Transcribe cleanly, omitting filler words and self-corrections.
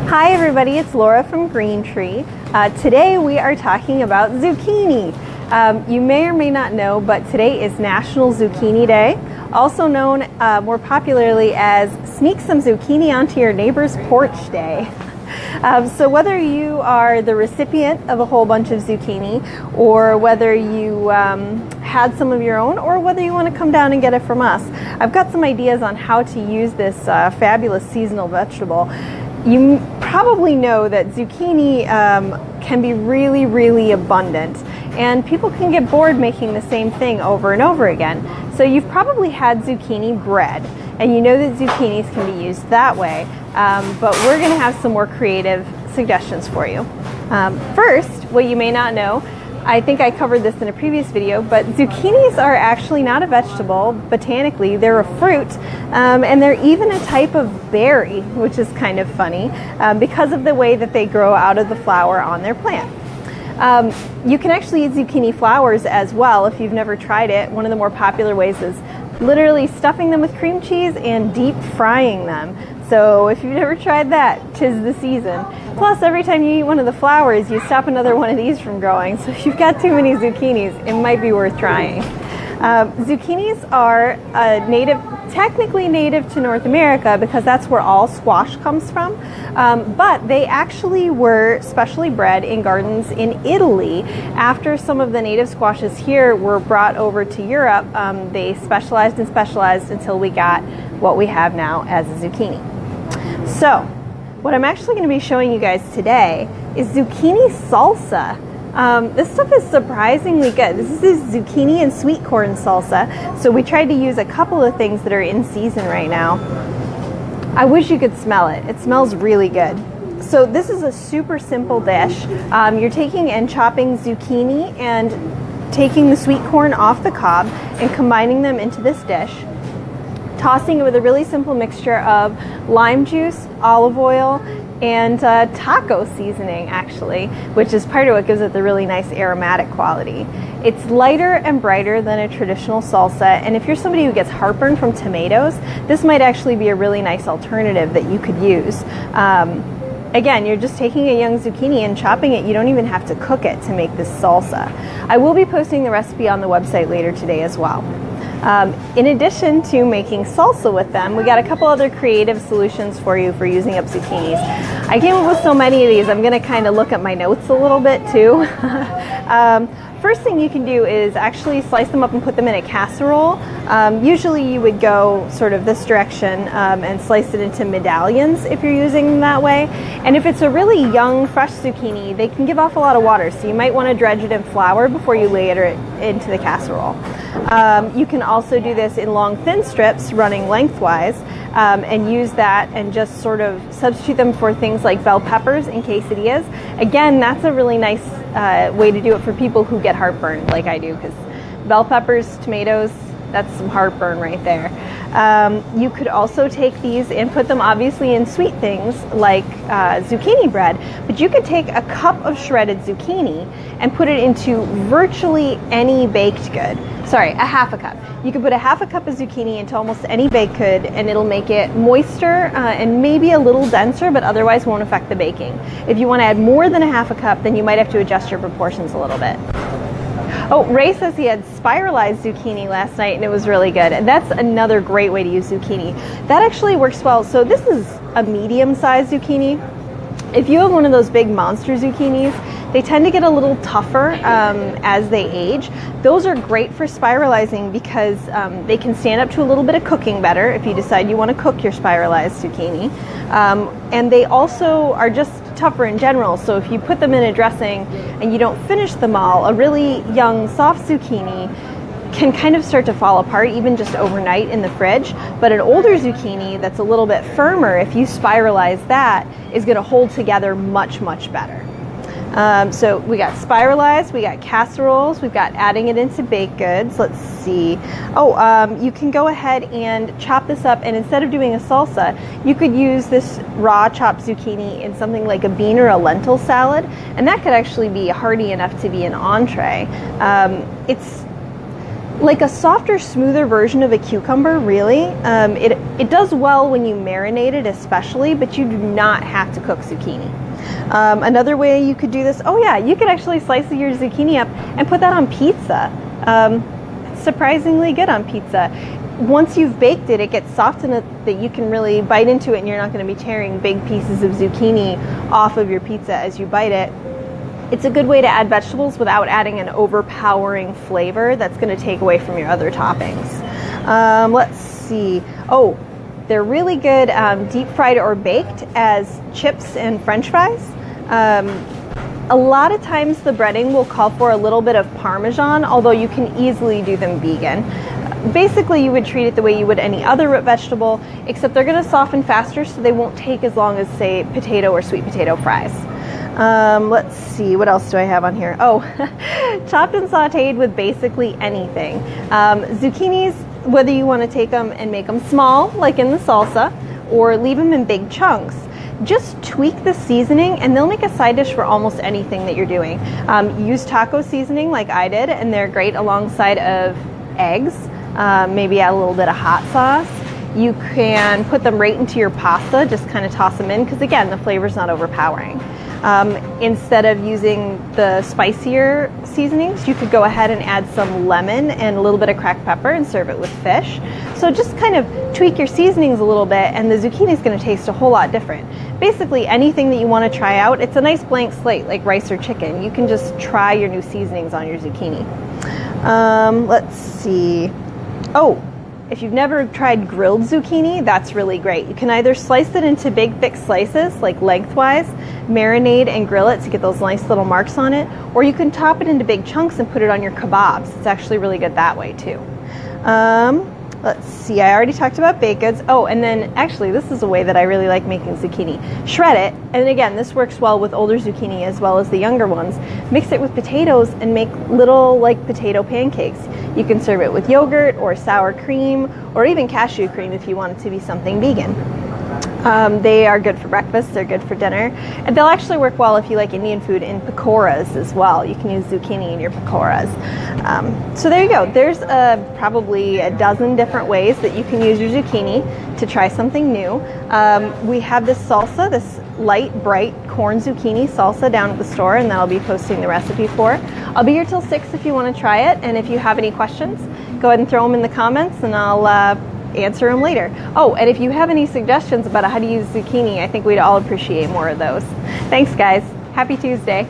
Hi everybody, it's Laura from Green Tree. Today we are talking about zucchini. You may or may not know, but today is National Zucchini Day, also known more popularly as Sneak Some Zucchini Onto Your Neighbor's Porch Day. So whether you are the recipient of a whole bunch of zucchini, or whether you had some of your own, or whether you want to come down and get it from us, I've got some ideas on how to use this fabulous seasonal vegetable. You probably know that zucchini can be really abundant, and people can get bored making the same thing over and over again. So you've probably had zucchini bread, and you know that zucchinis can be used that way, but we're going to have some more creative suggestions for you. First, what you may not know, I think I covered this in a previous video, but zucchinis are actually not a vegetable botanically. They're a fruit, and they're even a type of berry, which is kind of funny because of the way that they grow out of the flower on their plant. You can actually eat zucchini flowers as well if you've never tried it. One of the more popular ways is literally stuffing them with cream cheese and deep frying them. So if you've never tried that, 'tis the season. Plus, every time you eat one of the flowers, you stop another one of these from growing. So if you've got too many zucchinis, it might be worth trying. Zucchinis are technically native to North America because that's where all squash comes from. But they actually were specially bred in gardens in Italy. After some of the native squashes here were brought over to Europe, they specialized until we got what we have now as a zucchini. So, what I'm actually going to be showing you guys today is zucchini salsa. This stuff is surprisingly good. This is zucchini and sweet corn salsa. So we tried to use a couple of things that are in season right now. I wish you could smell it. It smells really good. So this is a super simple dish. You're taking and chopping zucchini and taking the sweet corn off the cob and combining them into this dish. Tossing it with a really simple mixture of lime juice, olive oil, and taco seasoning, actually, which is part of what gives it the really nice aromatic quality. It's lighter and brighter than a traditional salsa, and if you're somebody who gets heartburn from tomatoes, this might actually be a really nice alternative that you could use. Again, you're just taking a young zucchini and chopping it. You don't even have to cook it to make this salsa. I will be posting the recipe on the website later today as well. In addition to making salsa with them, we got a couple other creative solutions for you for using up zucchinis. I came up with so many of these, I'm going to kind of look at my notes a little bit too. First thing you can do is actually slice them up and put them in a casserole. Usually you would go sort of this direction and slice it into medallions if you're using them that way. And if it's a really young, fresh zucchini, they can give off a lot of water, so you might want to dredge it in flour before you layer it into the casserole. You can also do this in long, thin strips running lengthwise and use that and just sort of substitute them for things like bell peppers in quesadillas. Again, that's a really nice way to do it for people who get heartburn like I do, because bell peppers, tomatoes, that's some heartburn right there. You could also take these and put them obviously in sweet things like zucchini bread, but you could take a cup of shredded zucchini and put it into virtually any baked good. Sorry, a half a cup. You could put a half a cup of zucchini into almost any baked good and it'll make it moister and maybe a little denser, but otherwise won't affect the baking. If you want to add more than a half a cup, then you might have to adjust your proportions a little bit. Oh, Ray says he had spiralized zucchini last night and it was really good. And that's another great way to use zucchini. That actually works well. So this is a medium-sized zucchini. If you have one of those big monster zucchinis, they tend to get a little tougher as they age. Those are great for spiralizing because they can stand up to a little bit of cooking better if you decide you want to cook your spiralized zucchini. And they also are just tougher in general, so if you put them in a dressing and you don't finish them all, a really young, soft zucchini can kind of start to fall apart even just overnight in the fridge. But an older zucchini that's a little bit firmer, if you spiralize that, is going to hold together much better. So we got spiralized, we got casseroles, we've got adding it into baked goods. Let's see. You can go ahead and chop this up, and instead of doing a salsa, you could use this raw chopped zucchini in something like a bean or a lentil salad, and that could actually be hearty enough to be an entree. Like a softer, smoother version of a cucumber, really. It does well when you marinate it especially, but you do not have to cook zucchini. Another way you could do this, oh yeah, you could actually slice your zucchini up and put that on pizza. It's surprisingly good on pizza. Once you've baked it, it gets soft enough that you can really bite into it and you're not going to be tearing big pieces of zucchini off of your pizza as you bite it. It's a good way to add vegetables without adding an overpowering flavor that's going to take away from your other toppings. Let's see. Oh, they're really good deep fried or baked as chips and French fries. A lot of times the breading will call for a little bit of Parmesan, although you can easily do them vegan. Basically, you would treat it the way you would any other root vegetable, except they're going to soften faster, so they won't take as long as, say, potato or sweet potato fries. Let's see, what else do I have on here? Oh, chopped and sauteed with basically anything. Zucchinis, whether you want to take them and make them small, like in the salsa, or leave them in big chunks, just tweak the seasoning and they'll make a side dish for almost anything that you're doing. Use taco seasoning like I did, and they're great alongside of eggs. Maybe add a little bit of hot sauce. You can put them right into your pasta, just kind of toss them in, because again, the flavor's not overpowering. Instead of using the spicier seasonings, you could go ahead and add some lemon and a little bit of cracked pepper and serve it with fish. So just kind of tweak your seasonings a little bit and the zucchini is going to taste a whole lot different. Basically anything that you want to try out, it's a nice blank slate like rice or chicken. You can just try your new seasonings on your zucchini. Let's see. Oh, if you've never tried grilled zucchini, that's really great. You can either slice it into big, thick slices, like lengthwise, marinate and grill it to get those nice little marks on it, or you can top it into big chunks and put it on your kebabs. It's actually really good that way too. Let's see, I already talked about baked goods. Oh, and then actually this is a way that I really like making zucchini. Shred it, and again, this works well with older zucchini as well as the younger ones. Mix it with potatoes and make little like potato pancakes. You can serve it with yogurt or sour cream or even cashew cream if you want it to be something vegan. They are good for breakfast, they're good for dinner, and they'll actually work well if you like Indian food in pakoras as well. You can use zucchini in your pakoras. So there you go. There's probably a dozen different ways that you can use your zucchini to try something new. We have this salsa, this light, bright corn zucchini salsa down at the store, and that I'll be posting the recipe for. I'll be here till 6 if you want to try it, and if you have any questions, go ahead and throw them in the comments and I'll answer them later. Oh, and if you have any suggestions about how to use zucchini, I think we'd all appreciate more of those. Thanks, guys. Happy Tuesday.